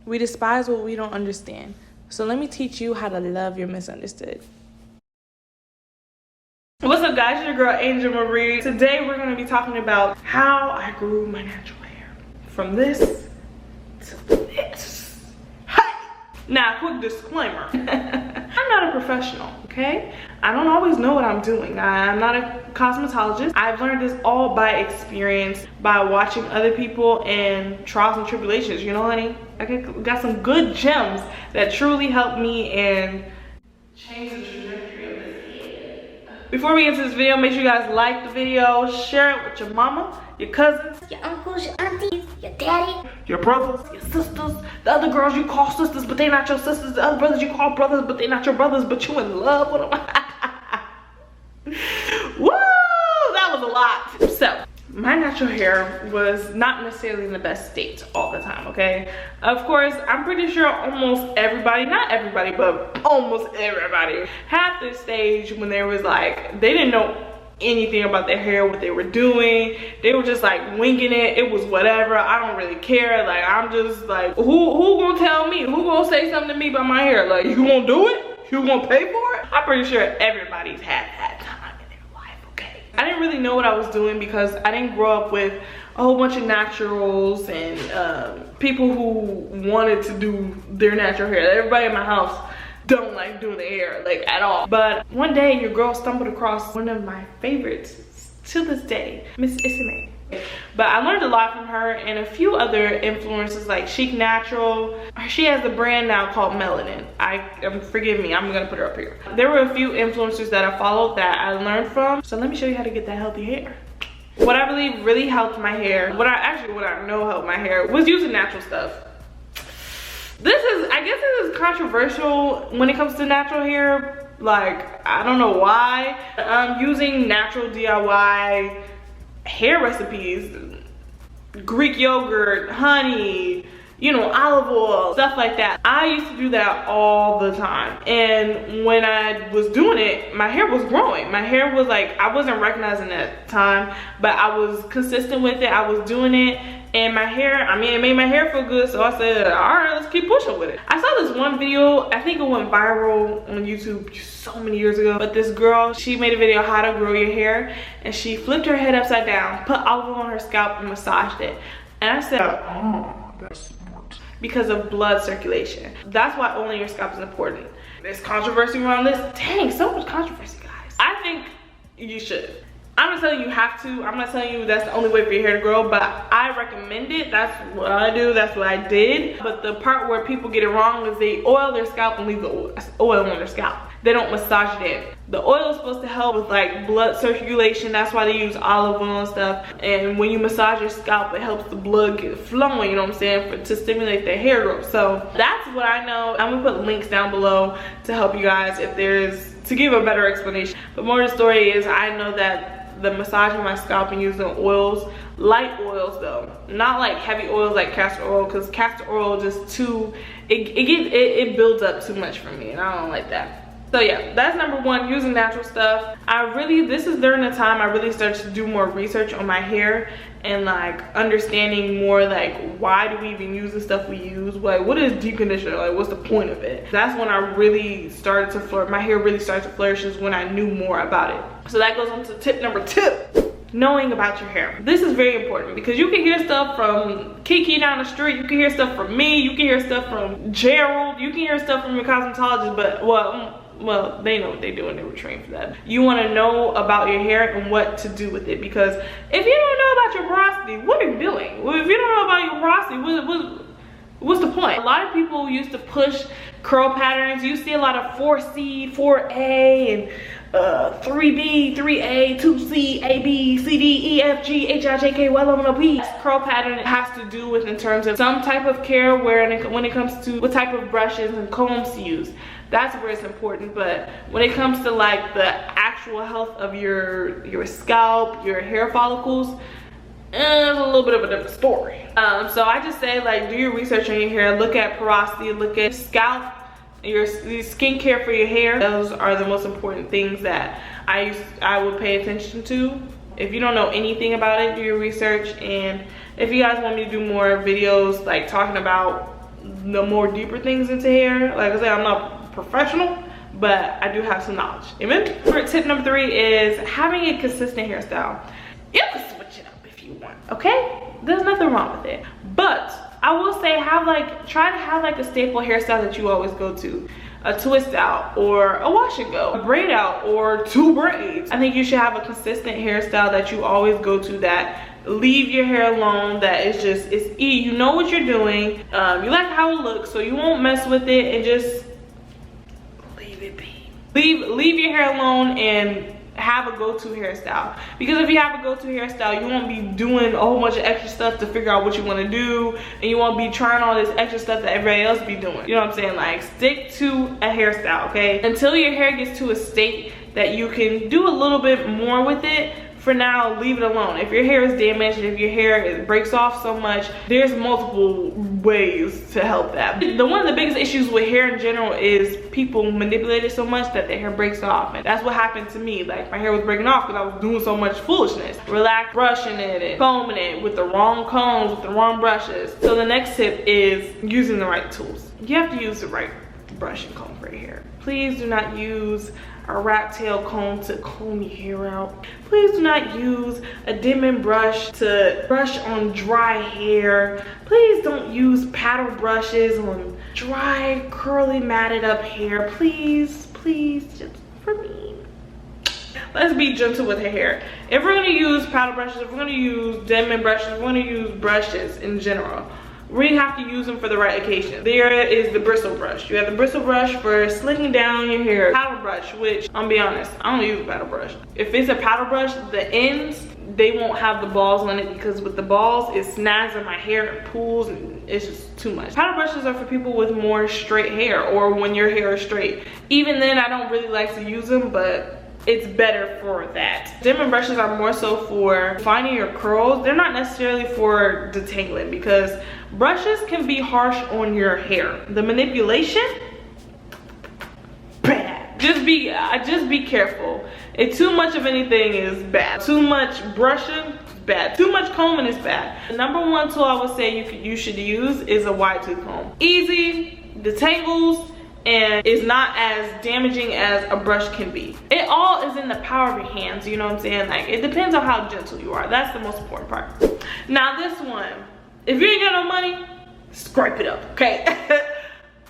We despise what we don't understand. So let me teach you how to love your misunderstood. What's up, guys? It's your girl Angel Marie. Today we're going to be talking about how I grew my natural hair from this to this. Hey! Now, quick disclaimer. I'm not a professional, okay? I don't always know what I'm doing. I'm not a cosmetologist. I've learned this all by experience, by watching other people and trials and tribulations, you know, honey? I got some good gems that truly helped me and change the trajectory of this head. Before we get into this video, make sure you guys like the video, share it with your mama, your cousins, your uncles, your aunties, your daddy, your brothers, your sisters, the other girls you call sisters, but they're not your sisters, the other brothers you call brothers, but they're not your brothers, but you in love with them. Woo! That was a lot. So, my natural hair was not necessarily in the best state all the time, okay? Of course, I'm pretty sure almost everybody, not everybody, but almost everybody had this stage when they was like, they didn't know anything about their hair, what they were doing. They were just like winging it. It was whatever. I don't really care. Like, I'm just like, who gonna tell me? Who gonna say something to me about my hair? Like, you gonna do it? You gonna pay for it? I'm pretty sure everybody's had that time in their life, okay? I didn't really know what I was doing because I didn't grow up with a whole bunch of naturals and people who wanted to do their natural hair. Everybody in my house don't like doing the hair, like, at all. But one day your girl stumbled across one of my favorites to this day, Miss Isame. But I learned a lot from her and a few other influencers like Chic Natural. She has a brand now called Melanin. Forgive me, I'm gonna put her up here. There were a few influencers that I followed that I learned from. So let me show you how to get that healthy hair. What I believe really helped my hair, what I know helped my hair was using natural stuff. I guess this is controversial when it comes to natural hair. Like, I don't know why. Using natural DIY hair recipes, Greek yogurt, honey, you know, olive oil, stuff like that. I used to do that all the time. And when I was doing it, my hair was growing. My hair was like, I wasn't recognizing that time, but I was consistent with it. I was doing it. And my hair, I mean, it made my hair feel good. So I said, all right, let's keep pushing with it. I saw this one video, I think it went viral on YouTube so many years ago. But this girl, she made a video how to grow your hair. And she flipped her head upside down, put olive oil on her scalp and massaged it. And I said, oh, that's smart. Because of blood circulation. That's why oiling your scalp is important. There's controversy around this. Dang, so much controversy, guys. I think you should. I'm not telling you have to. I'm not telling you that's the only way for your hair to grow, but I recommend it. That's what I do. That's what I did. But the part where people get it wrong is they oil their scalp and leave the oil on their scalp. They don't massage it in. The oil is supposed to help with like blood circulation. That's why they use olive oil and stuff. And when you massage your scalp, it helps the blood get flowing, you know what I'm saying, to stimulate the hair growth. So that's what I know. I'm gonna put links down below to help you guys to give a better explanation. But more of the story is, I know that the massaging my scalp and using oils, light oils though, not like heavy oils like castor oil, because castor oil just it builds up too much for me and I don't like that. So yeah, that's number one, using natural stuff. This is during the time I really started to do more research on my hair and like understanding more like, why do we even use the stuff we use? Like, what is deep conditioner? Like, what's the point of it? That's when I really started to flourish. My hair really started to flourish, is when I knew more about it. So that goes on to tip number 2. Knowing about your hair. This is very important because you can hear stuff from Kiki down the street, you can hear stuff from me, you can hear stuff from Gerald, you can hear stuff from your cosmetologist, but well, they know what they do and they were trained for that. You want to know about your hair and what to do with it, because if you don't know about your porosity, what are you doing? Well, if you don't know about your porosity, what's the point? A lot of people used to push curl patterns. You see a lot of 4C, 4A, and 3B, 3A, 2C, A, B, C, D, E, F, G, H, I, J, K, L, M, N, O, P. Curl pattern has to do with in terms of some type of care when it comes to what type of brushes and combs to use. That's where it's important. But when it comes to like the actual health of your scalp, your hair follicles, it's a little bit of a different story. So I just say, like, do your research on your hair, look at porosity, look at scalp, your skincare for your hair. Those are the most important things that I would pay attention to. If you don't know anything about it, do your research. And if you guys want me to do more videos like talking about the more deeper things into hair. Like I said, I'm not professional, but I do have some knowledge. Amen. For tip number 3 is having a consistent hairstyle. You can switch it up if you want, okay? There's nothing wrong with it. But I will say try to have like a staple hairstyle that you always go to. A twist out or a wash and go, a braid out or 2 braids. I think you should have a consistent hairstyle that you always go to, that leave your hair alone, that is just, you know what you're doing, you like how it looks, so you won't mess with it, and just leave it be. Leave your hair alone and have a go-to hairstyle. Because if you have a go-to hairstyle, you won't be doing a whole bunch of extra stuff to figure out what you want to do, and you won't be trying all this extra stuff that everybody else be doing. You know what I'm saying? Like, stick to a hairstyle, okay? Until your hair gets to a state that you can do a little bit more with it. For now, leave it alone. If your hair is damaged, if your hair breaks off so much, there's multiple ways to help that. One of the biggest issues with hair in general is people manipulate it so much that their hair breaks off. And that's what happened to me. Like, my hair was breaking off because I was doing so much foolishness. Relax, brushing it and combing it with the wrong combs, with the wrong brushes. So the next tip is using the right tools. You have to use the right brush and comb for your hair. Please do not use a rat tail comb to comb your hair out. Please do not use a Denman brush to brush on dry hair. Please don't use paddle brushes on dry, curly, matted up hair. Please, just for me. Let's be gentle with her hair. If we're gonna use paddle brushes, if we're gonna use Denman brushes, if we're gonna use brushes in general, we have to use them for the right occasion. There is the bristle brush. You have the bristle brush for slicking down your hair. Paddle brush, which, I'm gonna be honest, I don't use a paddle brush. If it's a paddle brush, the ends, they won't have the balls on it, because with the balls, it snags in my hair, it pulls, and it's just too much. Paddle brushes are for people with more straight hair, or when your hair is straight. Even then, I don't really like to use them, but it's better for that. Denman brushes are more so for finding your curls. They're not necessarily for detangling, because brushes can be harsh on your hair. The manipulation, bad. Just be careful. Too much of anything is bad. Too much brushing is bad. Too much combing is bad. The number 1 tool I would say you should use is a wide tooth comb. Easy, detangles, and is not as damaging as a brush can be. It all is in the power of your hands, you know what I'm saying? Like, it depends on how gentle you are. That's the most important part. Now this one, if you ain't got no money, scrape it up, okay?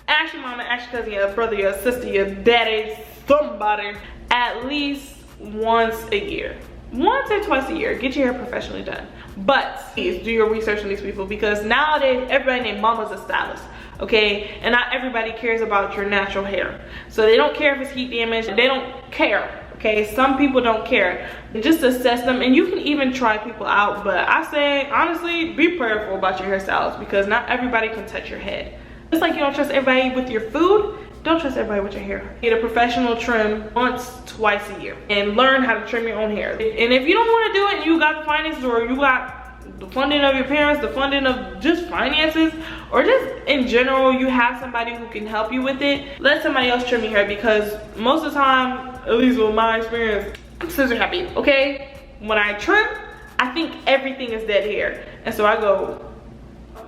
Ask your mama, ask your cousin, your brother, your sister, your daddy, somebody, at least once a year. Once or twice a year, get your hair professionally done. But please do your research on these people, because nowadays everybody named mama's a stylist. Okay, and not everybody cares about your natural hair, so they don't care if it's heat damage. They don't care. Okay, some people don't care. Just assess them, and you can even try people out, but I say honestly, be prayerful about your hairstyles, because not everybody can touch your head. Just like you don't trust everybody with your food, don't trust everybody with your hair. Get a professional trim once, twice a year, and learn how to trim your own hair. And if you don't want to do it, you got the finances, or you got the funding of your parents, the funding of just finances, or just in general, you have somebody who can help you with it, let somebody else trim your hair, because most of the time, at least with my experience, I'm scissor happy, okay? When I trim, I think everything is dead hair, and so I go,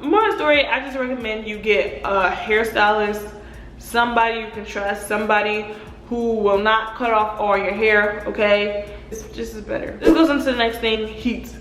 more story, I just recommend you get a hairstylist, somebody you can trust, somebody who will not cut off all your hair, okay? It's just as better. This goes into the next thing, heat.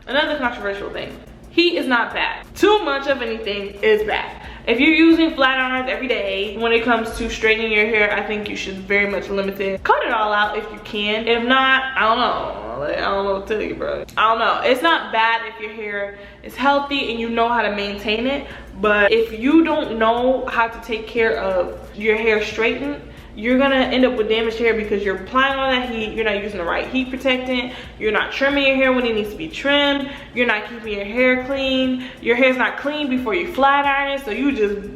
Another controversial thing. Heat is not bad. Too much of anything is bad. If you're using flat irons every day, when it comes to straightening your hair, I think you should very much limit it. Cut it all out if you can. If not, I don't know what to tell you, bro. I don't know. It's not bad if your hair is healthy and you know how to maintain it, but if you don't know how to take care of your hair straightened, you're gonna end up with damaged hair, because you're applying all that heat, you're not using the right heat protectant, you're not trimming your hair when it needs to be trimmed, you're not keeping your hair clean, your hair's not clean before you flat iron it, so you just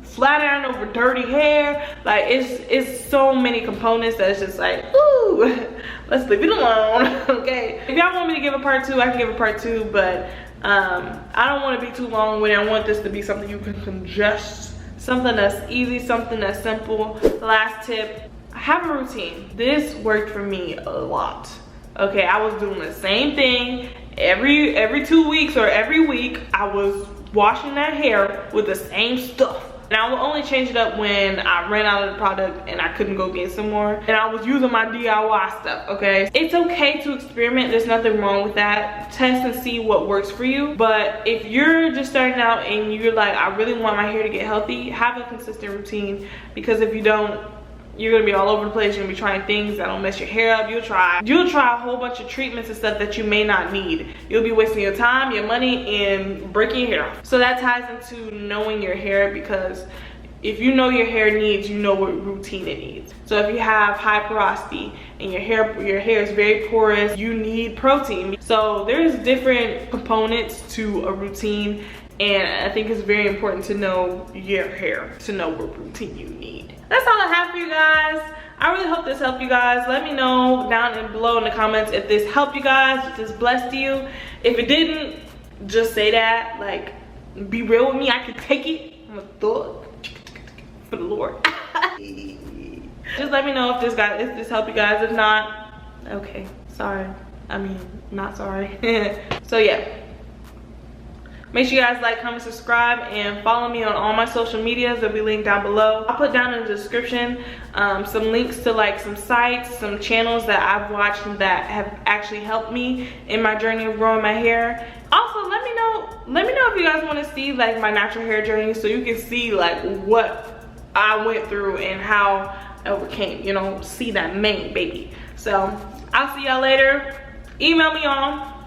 flat iron over dirty hair. Like, it's so many components that it's just like, ooh, let's leave it alone. Okay, if y'all want me to give a part 2, I can give a part 2, but I don't want to be too long with it. I want this to be something you can congest, something that's easy, something that's simple. Last tip, have a routine. This worked for me a lot. Okay, I was doing the same thing every 2 weeks or every week. I was washing that hair with the same stuff. And I will only change it up when I ran out of the product and I couldn't go get some more. And I was using my DIY stuff, okay? It's okay to experiment. There's nothing wrong with that. Test and see what works for you. But if you're just starting out and you're like, I really want my hair to get healthy, have a consistent routine. Because if you don't, you're gonna be all over the place. You're gonna be trying things that'll mess your hair up. You'll try a whole bunch of treatments and stuff that you may not need. You'll be wasting your time, your money, and breaking your hair off. So that ties into knowing your hair, because if you know your hair needs, you know what routine it needs. So if you have high porosity and your hair is very porous, you need protein. So there's different components to a routine, and I think it's very important to know your hair to know what routine you need. That's all I have for you guys. I really hope this helped you guys. Let me know down and below in the comments if this helped you guys, if this blessed you. If it didn't, just say that. Like, be real with me. I can take it. I'm a thug for the Lord. Just let me know if this helped you guys. If not, okay, sorry. I mean, not sorry. So yeah. Make sure you guys like, comment, subscribe, and follow me on all my social medias. They'll be linked down below. I'll put down in the description some links to like some sites, some channels that I've watched that have actually helped me in my journey of growing my hair. Also, let me know if you guys want to see like my natural hair journey, so you can see like what I went through and how I overcame, you know, see that mane, baby. So I'll see y'all later. Email me on